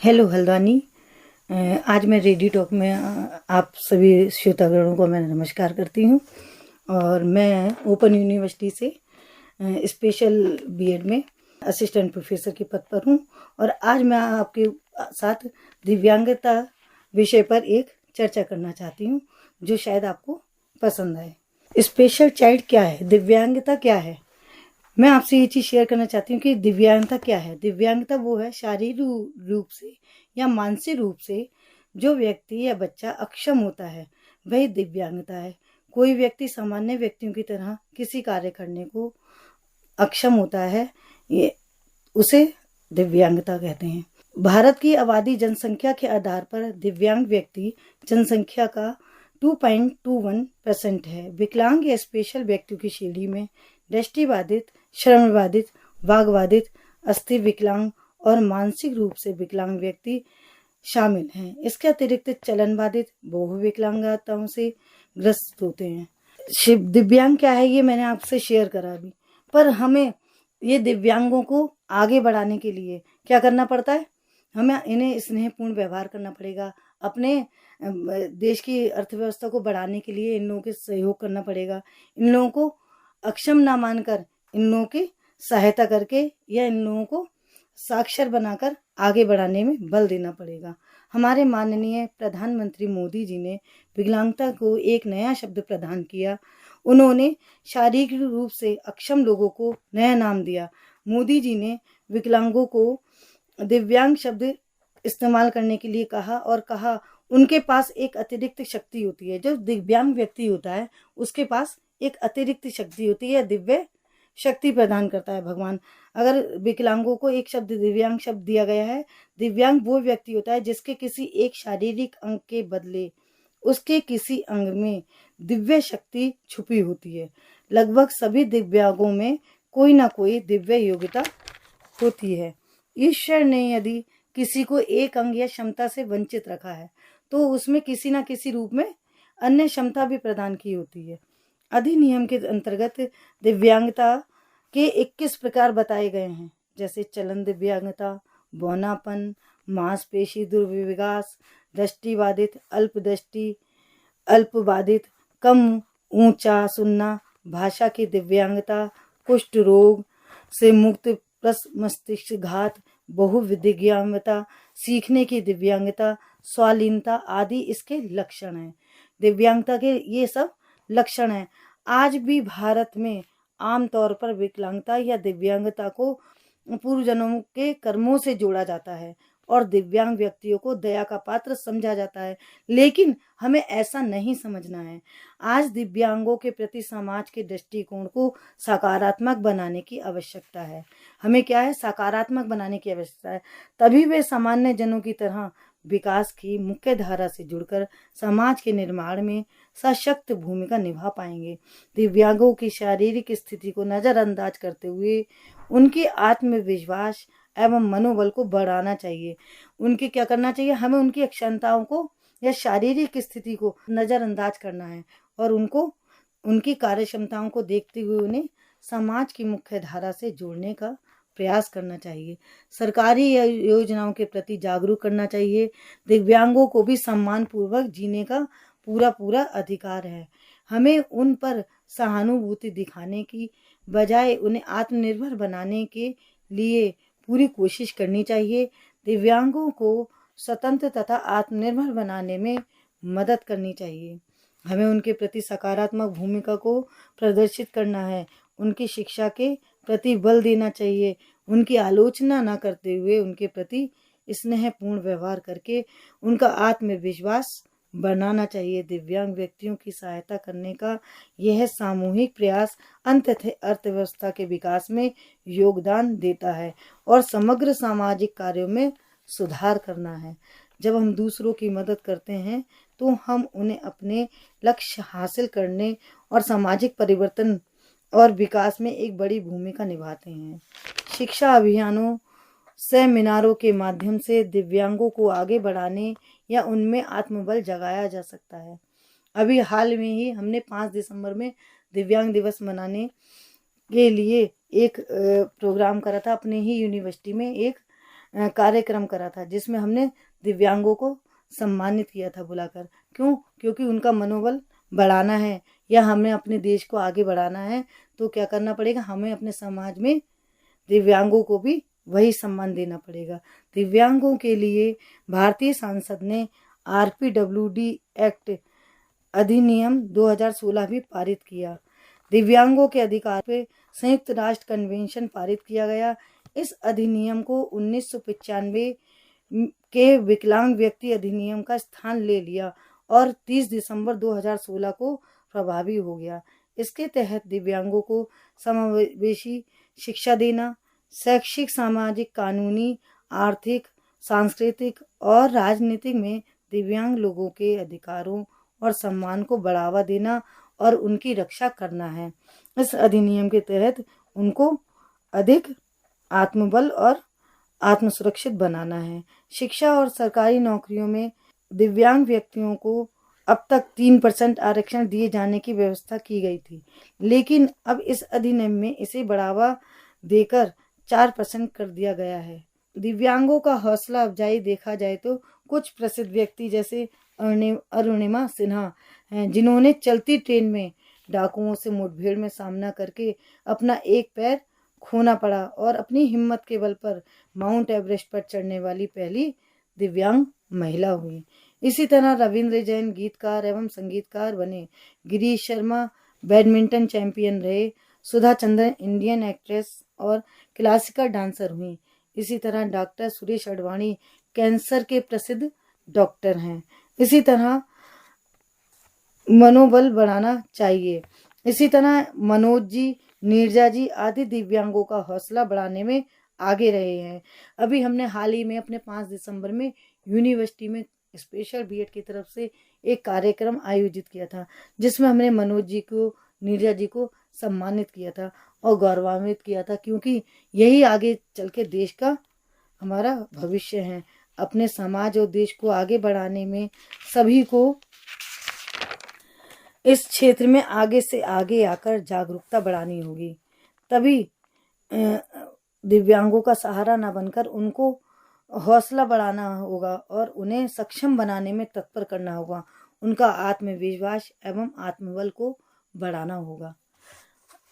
Hello Haldwani. आज मैं radio talk में आप सभी श्रोतागणों को मैं नमस्कार करती हूँ। और मैं ओपन यूनिवर्सिटी से स्पेशल बीएड में असिस्टेंट प्रोफेसर के पद पर हूँ। और आज मैं आपके साथ दिव्यांगता विषय पर एक चर्चा करना चाहती हूँ जो शायद आपको पसंद आए। स्पेशल चाइल्ड क्या है, दिव्यांगता क्या है? मैं आपसे ये चीज़ शेयर करना चाहती हूँ कि दिव्यांगता क्या है। दिव्यांगता वो है शारीरिक रूप से या मानसिक रूप से जो व्यक्ति या बच्चा अक्षम होता है, वही दिव्यांगता है। कोई व्यक्ति सामान्य व्यक्तियों की तरह किसी कार्य करने को अक्षम होता है, ये उसे दिव्यांगता कहते हैं। भारत की आबादी जनसंख्या के आधार पर दिव्यांग व्यक्ति जनसंख्या का 2.21% है। विकलांग या स्पेशल व्यक्तियों की श्रेणी में दृष्टिबाधित, श्रवणबाधित, वागबाधित, अस्थि विकलांग और मानसिक रूप से विकलांग व्यक्ति शामिल हैं। इसके अतिरिक्त चलन बाधित, बहुविकलांगताओं से ग्रस्त होते हैं। दिव्यांग क्या है ये मैंने आपसे शेयर करा अभी, पर हमें ये दिव्यांगों को आगे बढ़ाने के लिए क्या करना पड़ता है? हमें इन्हें स्नेहपूर्ण व्यवहार करना पड़ेगा। अपने देश की अर्थव्यवस्था को बढ़ाने के लिए इन लोगों के सहयोग करना पड़ेगा। इन लोगों को अक्षम ना मानकर इन लोगों की सहायता करके या इन लोगों को साक्षर बनाकर आगे बढ़ाने में बल देना पड़ेगा। हमारे माननीय प्रधानमंत्री मोदी जी ने विकलांगता को एक नया शब्द प्रदान किया। उन्होंने शारीरिक रूप से अक्षम लोगों को नया नाम दिया। मोदी जी ने विकलांगों को दिव्यांग शब्द इस्तेमाल करने के लिए कहा और कहा उनके पास एक अतिरिक्त शक्ति होती है। जो दिव्यांग व्यक्ति होता है उसके पास एक अतिरिक्त शक्ति होती है, दिव्य शक्ति प्रदान करता है भगवान। अगर विकलांगों को एक शब्द दिव्यांग शब्द दिया गया है, दिव्यांग वो व्यक्ति होता है जिसके किसी एक शारीरिक अंग के बदले उसके किसी अंग में दिव्य शक्ति छुपी होती है। लगभग सभी दिव्यांगों में कोई ना कोई दिव्य योग्यता होती है। ईश्वर ने यदि किसी को एक अंग या क्षमता से वंचित रखा है तो उसमें किसी ना किसी रूप में अन्य क्षमता भी प्रदान की होती है। अधिनियम के अंतर्गत दिव्यांगता के 21 प्रकार बताए गए हैं, जैसे चलन दिव्यांगता, बौनापन, मांसपेशी दुर्विकास, दृष्टिबाधित, अल्पदृष्टि, अल्पबाधित, कम ऊंचा सुनना, भाषा की दिव्यांगता, कुष्ठ रोग से मुक्त प्लस मस्तिष्क घात, बहुविधिज्ञानता, सीखने की दिव्यांगता, स्वालीनता आदि इसके लक्षण हैं। दिव्यांगता के ये सब लक्षण हैं। आज भी भारत में आमतौर पर विकलांगता या दिव्यांगता को पूर्वजन्मों के कर्मों से जोड़ा जाता है और दिव्यांग व्यक्तियों को दया का पात्र समझा जाता है, लेकिन हमें ऐसा नहीं समझना है। आज दिव्यांगों के प्रति समाज के दृष्टिकोण को सकारात्मक बनाने की आवश्यकता है। हमें क्या है? सकारात्मक बनाने की आवश्यकता है, तभी वे सामान्य जनों की तरह विकास की मुख्य धारा से जुड़कर समाज के निर्माण में सशक्त भूमिका निभा पाएंगे। दिव्यांगों की शारीरिक स्थिति को नज़रअंदाज करते हुए उनके आत्मविश्वास एवं मनोबल को बढ़ाना चाहिए। उनके क्या करना चाहिए? हमें उनकी अक्षमताओं को या शारीरिक स्थिति को नज़रअंदाज करना है और उनको उनकी कार्य क्षमताओं को देखते हुए उन्हें समाज की मुख्य धारा से जोड़ने का प्रयास करना चाहिए। सरकारी योजनाओं के प्रति जागरूक करना चाहिए। दिव्यांगों को भी सम्मान पूर्वक जीने का पूरा अधिकार है। हमें उन पर सहानुभूति दिखाने की बजाय उन्हें आत्मनिर्भर बनाने के लिए पूरी कोशिश करनी चाहिए। दिव्यांगों को स्वतंत्र तथा आत्मनिर्भर बनाने में मदद करनी चाहिए। हमें उनके प्रति सकारात्मक भूमिका को प्रदर्शित करना है। उनकी शिक्षा के प्रति बल देना चाहिए। उनकी आलोचना न करते हुए उनके प्रति स्नेहपूर्ण व्यवहार करके उनका आत्मविश्वास बनाना चाहिए। दिव्यांग व्यक्तियों की सहायता करने का यह सामूहिक प्रयास अंततः अर्थव्यवस्था के विकास में योगदान देता है और समग्र सामाजिक कार्यों में सुधार करना है। जब हम दूसरों की मदद करते हैं तो हम उन्हें अपने लक्ष्य हासिल करने और सामाजिक परिवर्तन और विकास में एक बड़ी भूमिका निभाते हैं। शिक्षा अभियानों, सेमिनारों के माध्यम से दिव्यांगों को आगे बढ़ाने या उनमें आत्मबल जगाया जा सकता है। अभी हाल में ही हमने 5 दिसंबर में दिव्यांग दिवस मनाने के लिए एक प्रोग्राम करा था। अपने ही यूनिवर्सिटी में एक कार्यक्रम करा था, जिसमें हमने दिव्यांगों को सम्मानित किया था बुलाकर। क्यों? क्योंकि उनका मनोबल बढ़ाना है या हमें अपने देश को आगे बढ़ाना है तो क्या करना पड़ेगा, हमें अपने समाज में दिव्यांगों को भी वही सम्मान देना पड़ेगा। दिव्यांगों के लिए भारतीय संसद ने RPWD एक्ट अधिनियम 2016 भी पारित किया। दिव्यांगों के अधिकार पे संयुक्त राष्ट्र कन्वेंशन पारित किया गया। इस अधिनियम को 1995 के विकलांग व्यक्ति अधिनियम का स्थान ले लिया और 30 दिसंबर 2016 को प्रभावी हो गया। इसके तहत दिव्यांगों को समावेशी शिक्षा देना, शैक्षिक, सामाजिक, कानूनी, आर्थिक, सांस्कृतिक और राजनीतिक में दिव्यांग लोगों के अधिकारों और सम्मान को बढ़ावा देना और उनकी रक्षा करना है। इस अधिनियम के तहत उनको अधिक आत्मबल और आत्मसुरक्षित बनाना है। शिक्षा और सरकारी नौकरियों में दिव्यांग व्यक्तियों को अब तक 3% आरक्षण दिए जाने की व्यवस्था की गई थी, लेकिन अब इस अधिनियम में इसे बढ़ावा देकर 4% कर दिया गया है। दिव्यांगों का हौसला अफजाई देखा जाए तो कुछ प्रसिद्ध व्यक्ति जैसे अरुणिमा सिन्हा हैं, जिन्होंने चलती ट्रेन में डाकुओं से मुठभेड़ में सामना करके अपना एक पैर खोना पड़ा और अपनी हिम्मत के बल पर माउंट एवरेस्ट पर चढ़ने वाली पहली दिव्यांग महिला हुई। इसी तरह रविंद्र जैन गीतकार एवं संगीतकार बने। गिरीश शर्मा बैडमिंटन चैंपियन रहे। सुधा चंद्रन इंडियन एक्ट्रेस और क्लासिकल डांसर हुई। इसी तरह डॉक्टर सुरेश अडवाणी कैंसर के प्रसिद्ध डॉक्टर हैं। इसी तरह मनोबल बढ़ाना चाहिए। इसी तरह मनोज जी, नीरजा जी आदि दिव्यांगों का हौसला बढ़ाने में आगे रहे हैं। अभी हमने हाल ही में अपने 5 दिसंबर में यूनिवर्सिटी में स्पेशल बीएड की तरफ से एक कार्यक्रम आयोजित किया था, जिसमें हमने मनोज जी को, नीरजा जी को सम्मानित किया था और गौरवान्वित किया था, क्योंकि यही आगे चल के देश का हमारा भविष्य है। अपने समाज और देश को आगे बढ़ाने में सभी को इस क्षेत्र में आगे से आगे आकर जागरूकता बढ़ानी होगी, तभी दिव्यांगों का सहारा ना बनकर उनको हौसला बढ़ाना होगा और उन्हें सक्षम बनाने में तत्पर करना होगा। उनका आत्मविश्वास एवं आत्मबल को बढ़ाना होगा।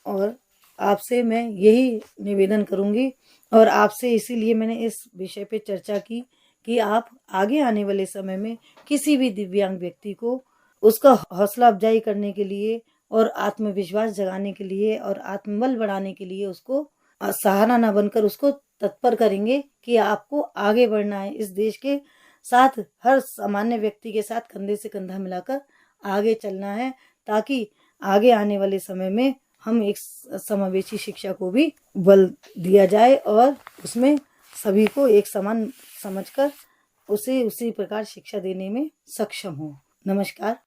और आपसे मैं यही निवेदन करूंगी और आपसे इसीलिए मैंने इस विषय पे चर्चा की कि आप आगे आने वाले समय में किसी भी दिव्यांग व्यक्ति को उसका हौसला अफजाई करने के लिए और आत्मविश्वास जगाने के लिए और आत्मबल बढ़ाने के लिए उसको सहारा ना बनकर उसको तत्पर करेंगे कि आपको आगे बढ़ना है। इस देश के साथ हर सामान्य व्यक्ति के साथ कंधे से कंधा मिलाकर आगे चलना है, ताकि आगे आने वाले समय में हम एक समावेशी शिक्षा को भी बल दिया जाए और उसमें सभी को एक समान समझकर उसे उसी प्रकार शिक्षा देने में सक्षम हो। नमस्कार।